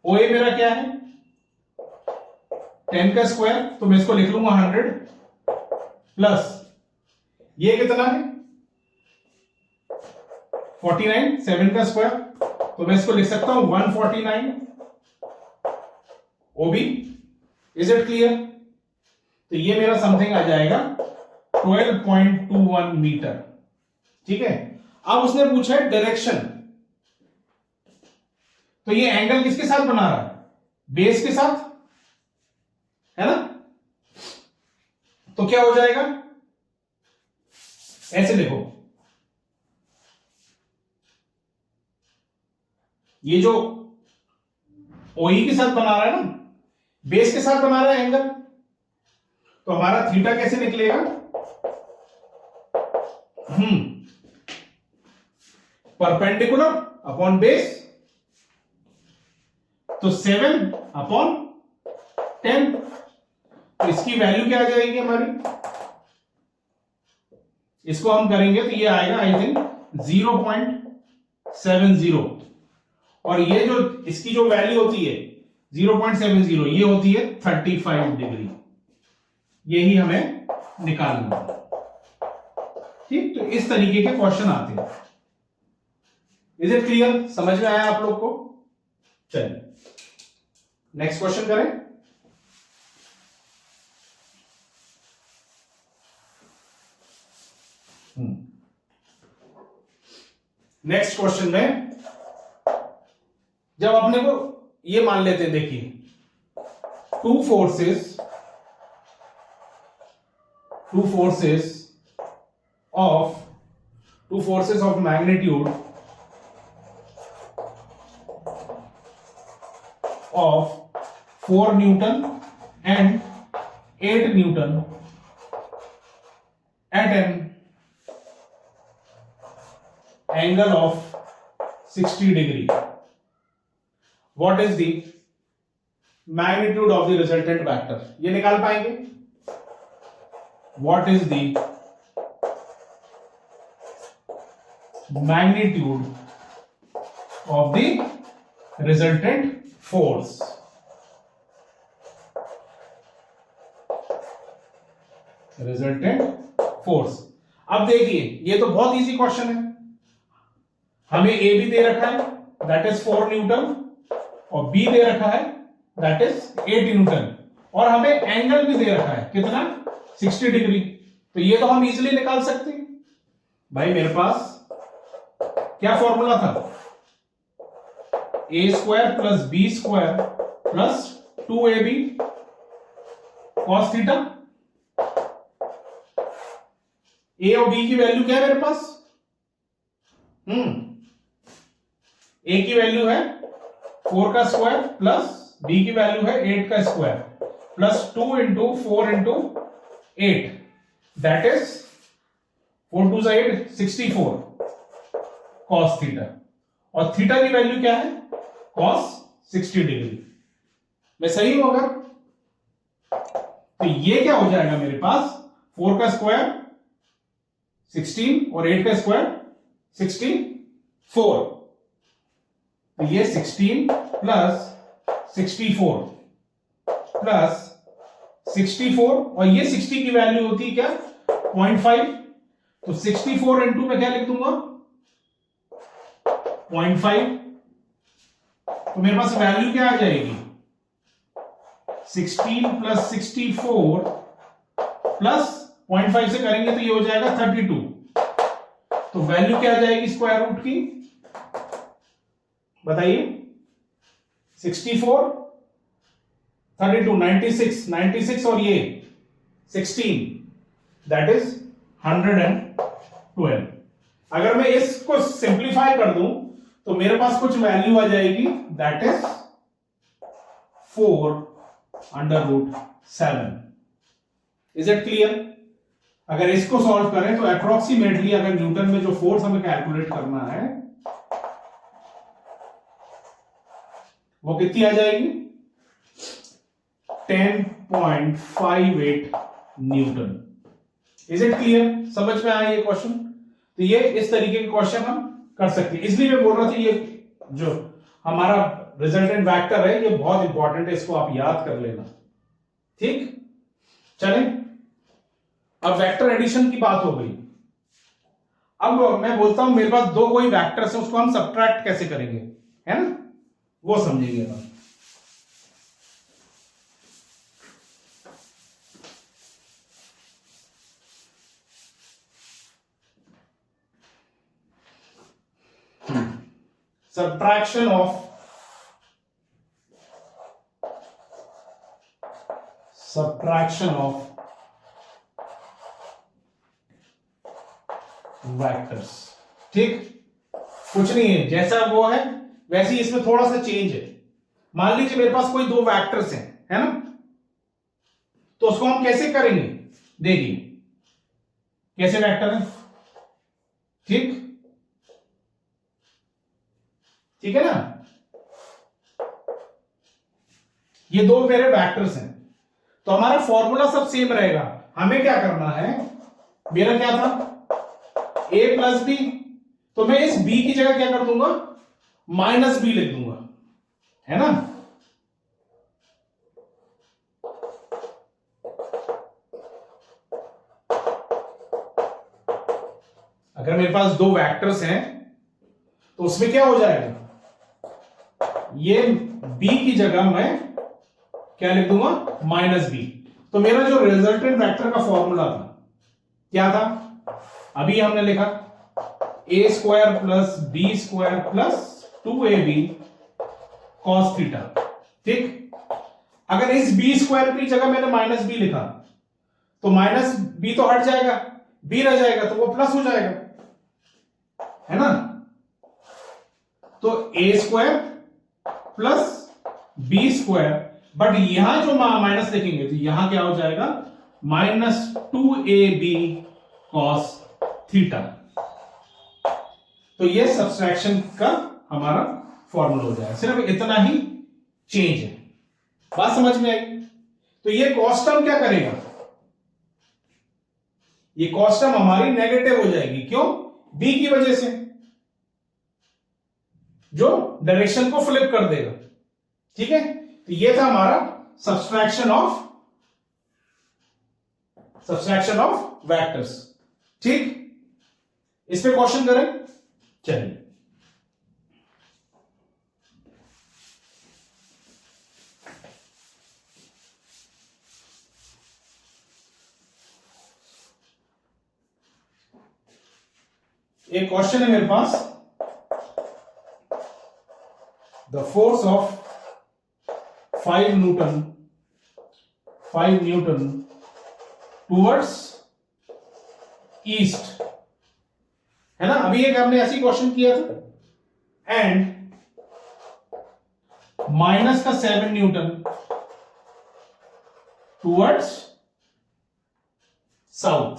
OA मेरा क्या है? 10 का स्क्वायर, तो मैं इसको लिख लूंगा 100 प्लस ये कितना है? 49, 7 का स्क्वायर, तो मैं इसको लिख सकता हूं 149 OB। Is it clear? तो ये मेरा समथिंग आ जाएगा 12.21 मीटर। ठीक है, अब उसने पूछा है डायरेक्शन, तो ये एंगल किसके साथ बना रहा है? बेस के साथ, है ना। तो क्या हो जाएगा? ऐसे देखो, ये जो OE के साथ बना रहा है ना, बेस के साथ बना रहा है एंगल, तो हमारा थीटा कैसे निकलेगा? परपेंडिकुलर अपॉन बेस, तो 7/10, तो इसकी वैल्यू क्या आ जाएगी हमारी? इसको हम करेंगे तो ये आएगा आई थिंक 0.70, और ये जो इसकी जो वैल्यू होती है 0.70, ये होती है 35 डिग्री। यही हमें निकालना है। ठीक, तो इस तरीके के क्वेश्चन आते हैं। Is it clear? समझ में आया आप लोग को? चलिए नेक्स्ट क्वेश्चन करें। नेक्स्ट क्वेश्चन में जब अपने को ये मान लेते हैं, देखिए to forces of magnitude of 4 Newton and 8 Newton at an angle of 60 degree. What is the magnitude of the resultant vector? ये निकाल पाएंगे? What is the magnitude of the resultant force? अब देखिए ये तो बहुत इजी क्वेश्चन है। हमें ए भी दे रखा है दैट इज 4 न्यूटन और बी दे रखा है दैट इज 8 न्यूटन और हमें एंगल भी दे रखा है कितना 60 डिग्री। तो ये तो हम इजीली निकाल सकते हैं। भाई मेरे पास क्या फॉर्मूला था, A square plus B square plus 2ab cos theta. A और बी की वैल्यू क्या है मेरे पास? ए की वैल्यू है 4 का स्क्वायर प्लस बी की वैल्यू है 8 का square plus 2 into 4 into 8 that is 4 2 8 64 cos theta और थीटा की वैल्यू क्या है कॉस 60 डिग्री। मैं सही हूं अगर? तो ये क्या हो जाएगा मेरे पास 4 का स्क्वायर 16 और 8 का स्क्वायर 64। तो ये 16 प्लस 64 प्लस 64 और ये 60 की वैल्यू होती है क्या 0.5। तो 64 इंटू में क्या लिख दूंगा 0.5। तो मेरे पास वैल्यू क्या आ जाएगी 16 प्लस 64 प्लस 0.5 से करेंगे तो ये हो जाएगा 32। तो वैल्यू क्या आ जाएगी स्क्वायर रूट की बताइए 64 32 96 और ये 16 दैट इज 112। अगर मैं इसको सिंप्लीफाई कर दूं तो मेरे पास कुछ वैल्यू आ जाएगी that is 4/7। Is it clear? अगर इसको सॉल्व करें तो अप्रोक्सीमेटली अगर न्यूटन में जो फोर्स हमें कैलकुलेट करना है वो कितनी आ जाएगी 10.58 न्यूटन। Is it clear? समझ में आया ये क्वेश्चन? तो ये इस तरीके के क्वेश्चन हम कर सकते हैं। इसलिए मैं बोल रहा था ये जो हमारा रिजल्टेंट वेक्टर है ये बहुत इंपॉर्टेंट है, इसको आप याद कर लेना। ठीक, चलें अब वेक्टर एडिशन की बात हो गई। अब मैं बोलता हूं मेरे पास दो कोई वेक्टर्स है उसको हम सब्ट्रैक्ट कैसे करेंगे, है ना, वो समझेंगे हम। Subtraction of vectors. ठीक, कुछ नहीं है जैसा वो है वैसे ही इसमें थोड़ा सा चेंज है। मान लीजिए मेरे पास कोई दो वेक्टर्स हैं, है ना, तो उसको हम कैसे करेंगे देखिए कैसे वेक्टर है। ठीक ठीक है ना, ये दो मेरे वेक्टर्स हैं तो हमारा फॉर्मूला सब सेम रहेगा। हमें क्या करना है, मेरा क्या था a प्लस बी, तो मैं इस b की जगह क्या कर दूंगा माइनस बी लिख दूंगा, है ना। अगर मेरे पास दो वेक्टर्स हैं तो उसमें क्या हो जाएगा, ये b की जगह मैं क्या लिख दूंगा, -b। तो मेरा जो रिजल्टेंट वेक्टर का फॉर्मूला था क्या था, अभी हमने लिखा a² plus b² plus 2ab cos theta. ठीक, अगर इस b² की जगह मैंने -b लिखा तो -b तो हट जाएगा, b रह जाएगा तो वो प्लस हो जाएगा, है ना। तो a² प्लस b², बट यहां जो माइनस लिखेंगे तो यहां क्या हो जाएगा, -2ab cos थीटा। तो ये सब्सट्रैक्शन का हमारा फॉर्मूला हो जाएगा, सिर्फ इतना ही चेंज है। बात समझ में आई। तो ये कॉस्ट टर्म क्या करेगा, ये कॉस्ट टर्म हमारी नेगेटिव हो जाएगी, क्यों, b की वजह से, जो डायरेक्शन को फ्लिप कर देगा। ठीक है, तो ये था हमारा सब्सट्रैक्शन ऑफ वेक्टर्स। ठीक, इस पे क्वेश्चन करें, चलिए। एक क्वेश्चन है मेरे पास, the force of 5 newton towards east, है ना। अभी एक हमने ऐसी क्वेश्चन किया था, एंड -7 न्यूटन टूवर्ड्स साउथ।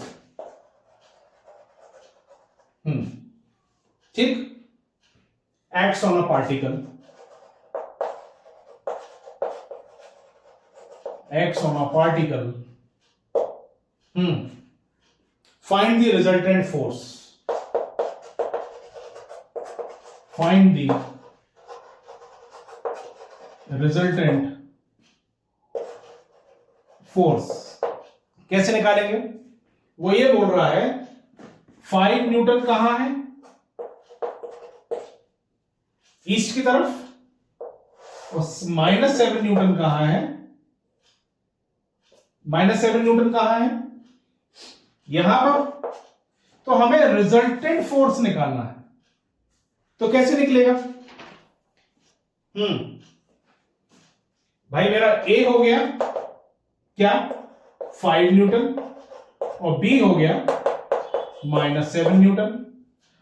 ठीक, acts on a particle, find the resultant force, कैसे निकालेंगे, वो ये बोल रहा है 5 न्यूटन कहां है, ईस्ट की तरफ, और -7 न्यूटन कहां है, -7 न्यूटन कहां है, यहां पर। तो हमें रिजल्टेंट फोर्स निकालना है, तो कैसे निकलेगा, भाई मेरा A हो गया क्या, 5 न्यूटन, और B हो गया -7 न्यूटन।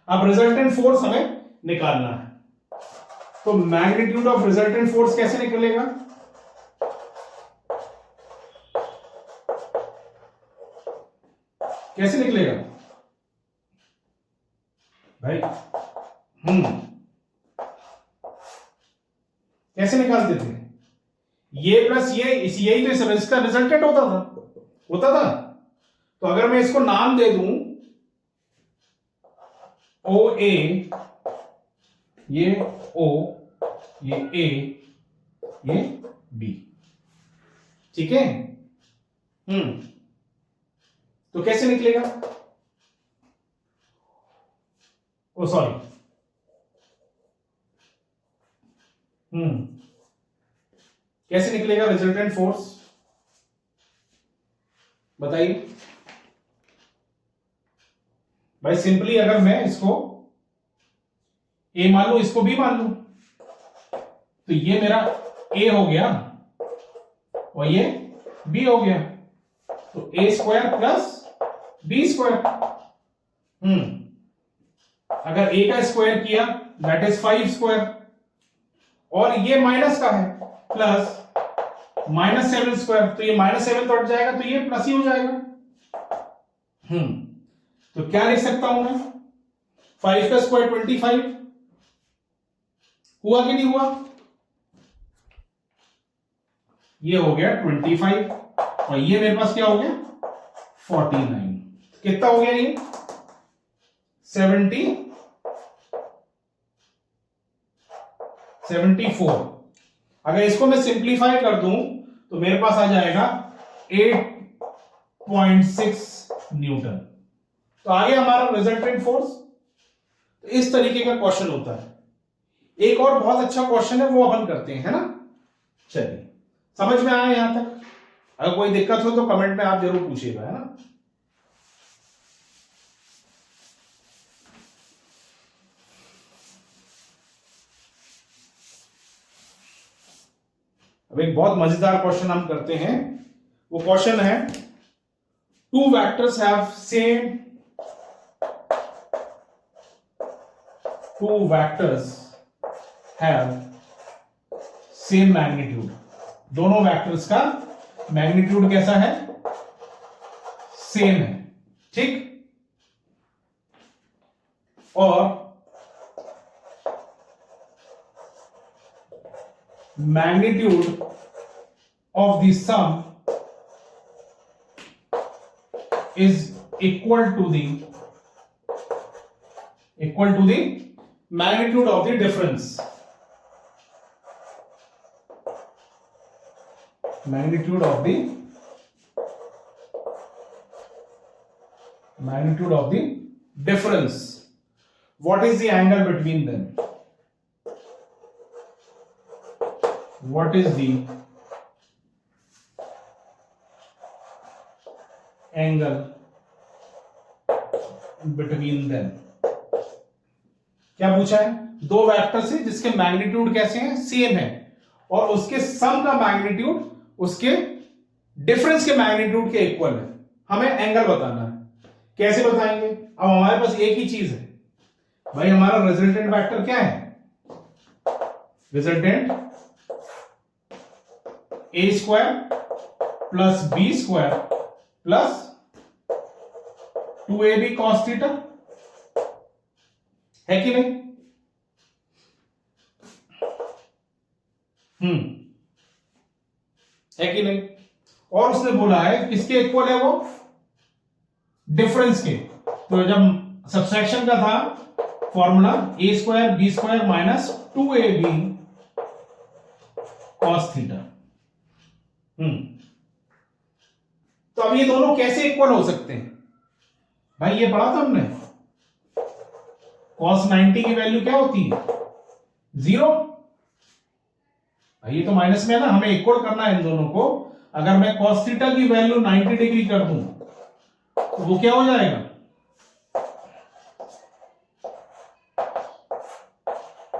अब रिजल्टेंट फोर्स हमें निकालना है, तो मैग्नीट्यूड ऑफ रिजल्टेंट फोर्स कैसे निकलेगा, कैसे निकलेगा भाई, कैसे निकालते थे, ये प्लस ये, यही तो इसका रिजल्टेंट होता था। तो अगर मैं इसको नाम दे दूं OA, ये O, ये A, ये B, ठीक है। तो कैसे निकलेगा, ओ सॉरी, कैसे निकलेगा रिजल्टेंट फोर्स, बताइए भाई। सिंपली अगर मैं इसको A मान लू, इसको B मान लू, तो ये मेरा A हो गया और ये B हो गया, तो A² प्लस B²। अगर A का स्क्वायर किया दैट इज 5², और ये माइनस का है प्लस -7², तो ये -7 तो हट जाएगा, तो ये प्लस ही हो जाएगा। तो क्या लिख सकता हूं मैं, 5 का स्क्वायर 25, हुआ कि नहीं हुआ, ये हो गया 25, और ये मेरे पास क्या हो गया 49, कितना हो गया ये 74। अगर इसको मैं सिंप्लीफाई कर दूं तो मेरे पास आ जाएगा 8.6 न्यूटन। तो आगे हमारा रिजल्टेंट फोर्स। तो इस तरीके का क्वेश्चन होता है। एक और बहुत अच्छा क्वेश्चन है, वो अपन करते हैं, है ना। चलिए, समझ में आया यहां तक? अगर कोई दिक्कत हो तो कमेंट में आप जरूर पूछिएगा, है ना। अब एक बहुत मजेदार क्वेश्चन हम करते हैं। वो क्वेश्चन है, two vectors have same magnitude. दोनों वेक्टर्स का मैग्नीट्यूड कैसा है? सेम है, ठीक। और magnitude of the sum is equal to the magnitude of the difference. Magnitude of the difference. What is the angle between them? What is the angle between them? क्या पूछा है? दो वेक्टर से जिसके मैग्नीट्यूड कैसे हैं? सेम है, और उसके सम का मैग्नीट्यूड उसके डिफरेंस के मैग्नीट्यूड के इक्वल है। हमें एंगल बताना है। कैसे बताएंगे? अब हमारे पास एक ही चीज है भाई, हमारा रिजल्टेंट वेक्टर क्या है? Resultant A square plus B square plus 2ab cos theta, है कि नहीं? है कि नहीं? और उसने बोला है किसके इक्वल है वो? डिफरेंस के। तो जब सब्सट्रैक्शन का था formula, A square B square minus 2ab cos theta. तो अब ये दोनों कैसे इक्वल हो सकते हैं भाई? ये पढ़ा था हमने, cos 90 की वैल्यू क्या होती है? 0। ये तो माइनस में है ना, हमें इक्वल करना है इन दोनों को। अगर मैं cos थीटा की वैल्यू 90 डिग्री कर दूं तो वो क्या हो जाएगा?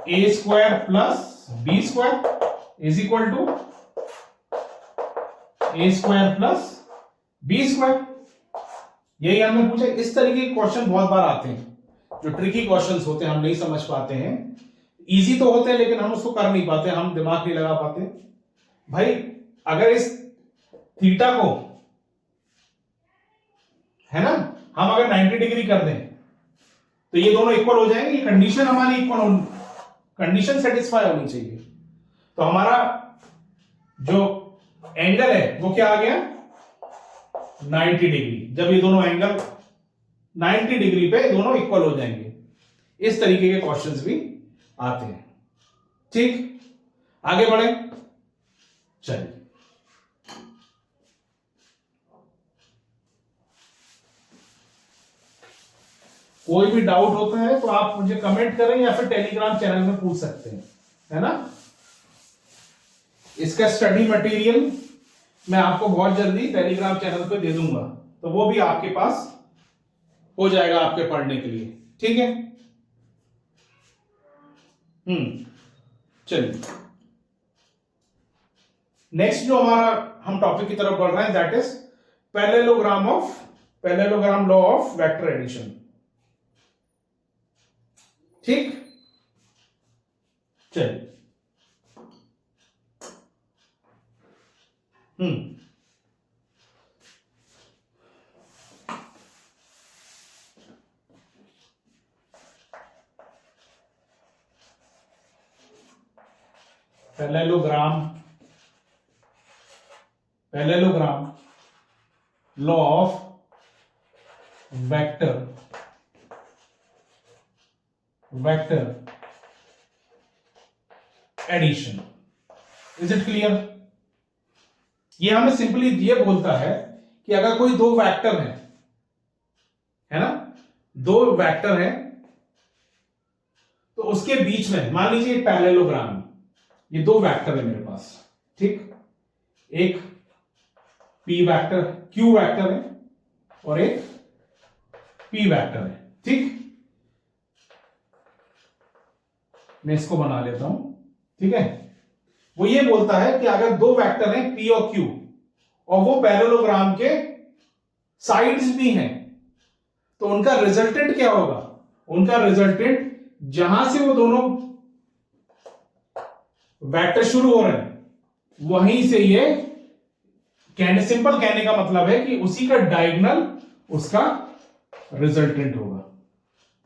A square plus B square is equal to A square plus B square. यही हमने पूछा। इस तरीके के क्वेश्चन बहुत बार आते हैं, जो ट्रिकी क्वेश्चंस होते हैं, हम नहीं समझ पाते हैं। इजी तो होते हैं लेकिन हम उसको कर नहीं पाते, हम दिमाग नहीं लगा पाते भाई। अगर इस थीटा को, है ना, हम अगर 90 डिग्री कर दें तो ये दोनों इक्वल हो जाएंगे। ये कंडीशन हमारी इक्वल होनी, कंडीशन सेटिस्फाई होनी चाहिए। तो हमारा जो एंगल है वो क्या आ गया? 90 डिग्री। जब ये दोनों एंगल 90 डिग्री पे दोनों इक्वल हो जाएंगे। इस तरीके के क्वेश्चंस भी आते हैं, ठीक। आगे बढ़े, चलिए। कोई भी डाउट होता है तो आप मुझे कमेंट करें या फिर टेलीग्राम चैनल में पूछ सकते हैं, है ना। इसका स्टडी मटेरियल मैं आपको बहुत जल्दी टेलीग्राम चैनल पे दे दूंगा, तो वो भी आपके पास हो जाएगा आपके पढ़ने के लिए, ठीक है। चलिए, नेक्स्ट जो हमारा हम टॉपिक की तरफ बढ़ रहे हैं, that is parallelogram law of vector addition, ठीक। चलिए, parallelogram law of vector addition. Is it clear? ये हमें सिंपली ये बोलता है कि अगर कोई दो वेक्टर है ना, दो वेक्टर है तो उसके बीच में मान लीजिए एक पैरेललोग्राम है, ये दो वेक्टर है मेरे पास, ठीक, एक p वेक्टर q वेक्टर है और एक p वेक्टर है, ठीक। मैं इसको बना लेता हूं, ठीक है। वो ये बोलता है कि अगर दो वेक्टर हैं p और q और वो पैरेललोग्राम के साइड्स भी हैं तो उनका रिजल्टेंट क्या होगा, उनका रिजल्टेंट जहां से वो दोनों वेक्टर शुरू हो रहे हैं वहीं से ये सिंपल कहने का मतलब है कि उसी का डायगोनल उसका रिजल्टेंट होगा।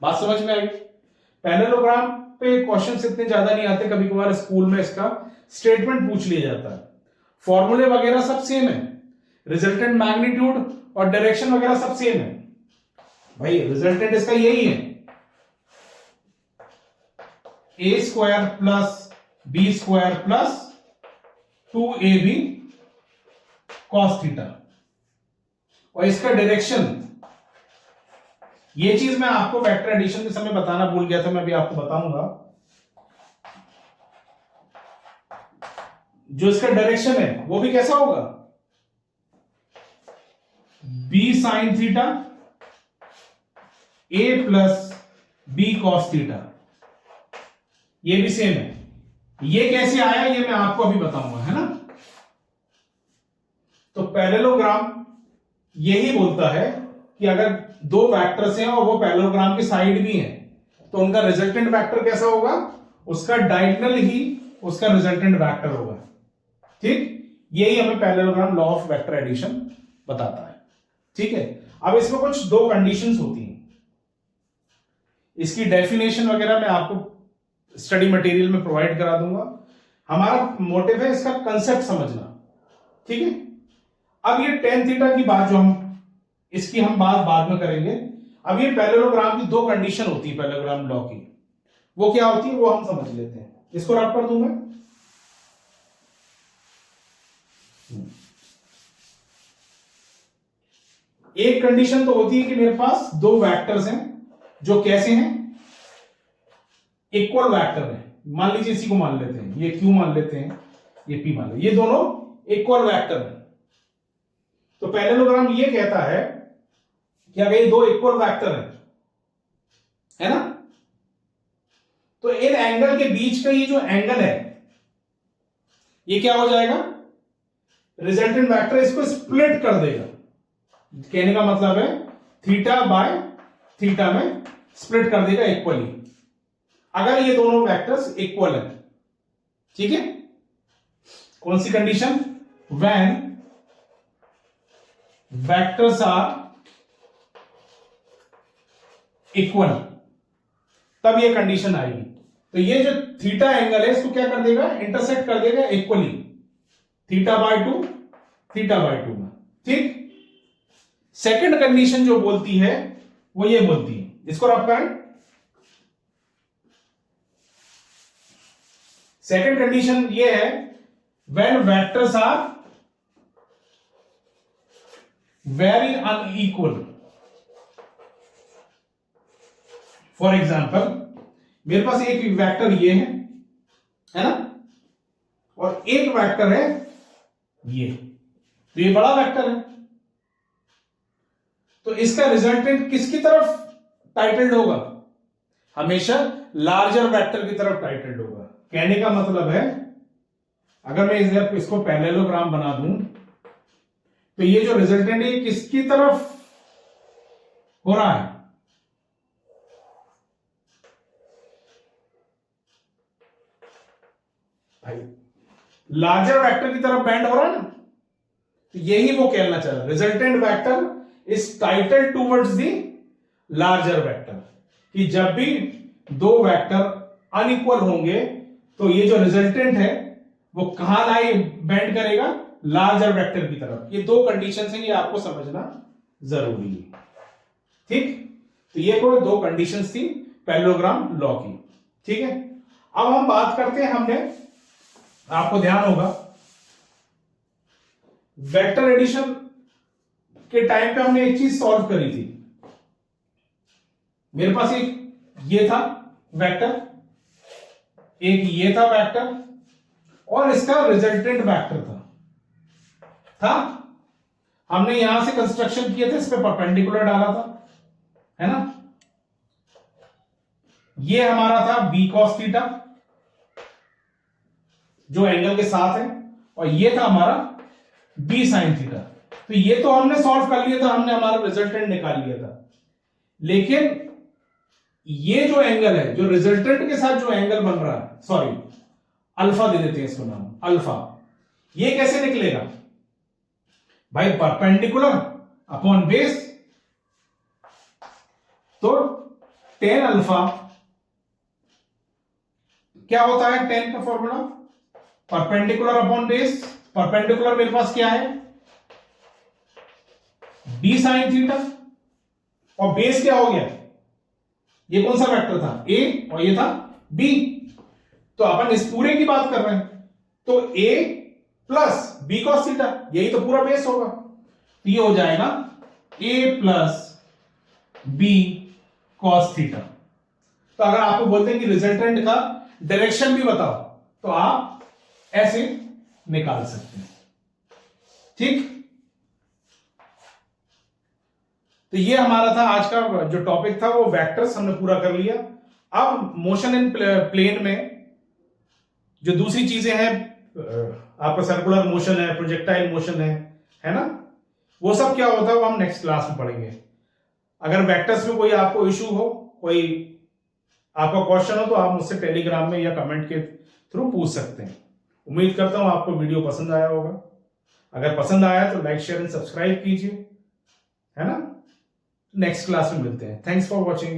बात समझ में आई। पैरेललोग्राम पे क्वेश्चंस इतने ज्यादा नहीं आते, कभी कभार स्कूल में इसका स्टेटमेंट पूछ लिया जाता है, फॉर्मूले वगैरह सब सेम है, रिजल्टेंट मैग्नीट्यूड और डायरेक्शन वगैरह सब सेम है भाई। रिजल्टेंट इसका यही है, a square plus B square plus 2ab cos theta, और इसका डायरेक्शन, ये चीज मैं आपको वेक्टर एडिशन के समय बताना भूल गया था, मैं अभी आपको बताऊंगा। जो इसका डायरेक्शन है वो भी कैसा होगा, b sine theta a plus b cos theta, ये भी सेम है। ये कैसे आया ये मैं आपको अभी बताऊंगा, है ना। तो पैरेललोग्राम यही बोलता है कि अगर दो वेक्टर्स हैं और वो पैरेललोग्राम के साइड भी हैं तो उनका रिजल्टेंट वेक्टर कैसा होगा, उसका डायगोनल ही उसका रिजल्टेंट वेक्टर होगा, ठीक। यही हमें parallelogram law of vector addition बताता है, ठीक है। अब इसमें कुछ दो कंडीशंस होती हैं, इसकी डेफिनेशन वगैरह मैं आपको स्टडी मटेरियल में प्रोवाइड करा दूंगा। हमारा मोटिव है इसका कंसेप्ट समझना, ठीक है। अब ये टेन थीटा की बात जो इसकी हम बात बाद में करेंगे। अब ये पैरेललोग्राम की दो कंडीशन होती है पैरेललोग्राम लॉ की, वो क्या होती है वो हम समझ लेते हैं। इसको रब कर दूंगा। एक कंडीशन तो होती है कि मेरे पास दो वेक्टर्स हैं जो कैसे हैं, इक्वल वेक्टर है। मान लीजिए इसी को मान लेते हैं, ये q मान लेते हैं, ये p मान लेते हैं, ये दोनों इक्वल वेक्टर हैं। तो पैरेललोग्राम ये कहता है कि अगर ये दो इक्वल वेक्टर है ना, तो इन एंगल के बीच का ये जो एंगल है ये क्या हो जाएगा, रिजल्टेंट वेक्टर इसको स्प्लिट कर देगा। कहने का मतलब है थीटा बाय थीटा में स्प्लिट कर देगा इक्वली, अगर ये दोनों वेक्टर्स इक्वल है, ठीक है। कौन सी condition, when vectors are equal, तब ये कंडीशन आएगी। तो ये जो थीटा एंगल है इसको क्या कर देगा, इंटरसेक्ट कर देगा इक्वली, थीटा बाय टू में, ठीक। सेकंड कंडीशन जो बोलती है वो ये बोलती है, इसको रब करें। सेकंड कंडीशन ये है, when vectors are very unequal. For example मेरे पास एक वेक्टर ये है ना, और एक वेक्टर है ये, तो ये बड़ा वेक्टर है, तो इसका रिजल्टेंट किसकी तरफ टाइटल्ड होगा, हमेशा लार्जर वेक्टर की तरफ टाइटल्ड होगा। कहने का मतलब है अगर मैं इसको पैरेललोग्राम बना दूं तो ये जो रिजल्टेंट है किसकी तरफ हो रहा है, भाई लार्जर वेक्टर की तरफ बेंड हो रहा है ना। तो यही वो कहना चाह रहा है, resultant vector is titled towards the larger vector, कि जब भी दो वेक्टर अनइक्वल होंगे तो ये जो रिजल्टेंट है वो कहां लाई बेंड करेगा, लार्जर वेक्टर की तरफ। ये दो कंडीशन है, ये आपको समझना जरूरी है, ठीक। तो ये कोई दो कंडीशंस थी पैरेललोग्राम लॉ की, ठीक है। अब हम बात करते हैं, हमने आपको ध्यान होगा वेक्टर एडिशन के टाइम पे हमने एक चीज सॉल्व करी थी, मेरे पास एक ये था वेक्टर, एक ये था वेक्टर, और इसका रिजल्टेंट वेक्टर था। हमने यहां से कंस्ट्रक्शन किया था, इस पे परपेंडिकुलर डाला था, है ना। ये हमारा था बी कॉस थीटा जो एंगल के साथ है, और ये था हमारा बी साइन थीटा। तो ये तो हमने सॉल्व कर लिया था, हमने हमारा रिजल्टेंट निकाल लिया था। लेकिन ये जो एंगल है, जो रिजल्टेंट के साथ जो एंगल बन रहा है, सॉरी अल्फा दे देते हैं इसको नाम, अल्फा, ये कैसे निकलेगा भाई? Perpendicular upon base. तो टेन अल्फा क्या होता है? टेन का formula perpendicular upon base. Perpendicular मेरे पास क्या है? बी साइन थीटा, और बेस क्या हो गया? ये कौन सा वेक्टर था? ए, और ये था बी। तो अपन इस पूरे की बात कर रहे हैं, तो ए प्लस बी कॉस थीटा, यही तो पूरा बेस होगा। तो ये हो जाएगा ए प्लस बी कॉस थीटा। तो अगर आपको बोलते हैं कि रिजल्टेंट का डायरेक्शन भी बताओ, तो आप ऐसे निकाल सकते हैं। ठीक, तो ये हमारा था आज का जो टॉपिक था, वो वेक्टर्स हमने पूरा कर लिया। अब मोशन इन प्लेन में जो दूसरी चीजें हैं, आपका सर्कुलर मोशन है, प्रोजेक्टाइल मोशन है ना, वो सब क्या होता है वो हम नेक्स्ट क्लास में पढ़ेंगे। अगर वेक्टर्स में कोई आपको इशू हो, कोई आपका क्वेश्चन हो, तो आप मुझसे टेलीग्राम में या कमेंट के थ्रू पूछ सकते हैं। उम्मीद करता हूं आपको वीडियो पसंद आया होगा। अगर पसंद आया तो लाइक, शेयर एंड सब्सक्राइब कीजिए, है ना। नेक्स्ट क्लास में मिलते हैं। Thanks for watching.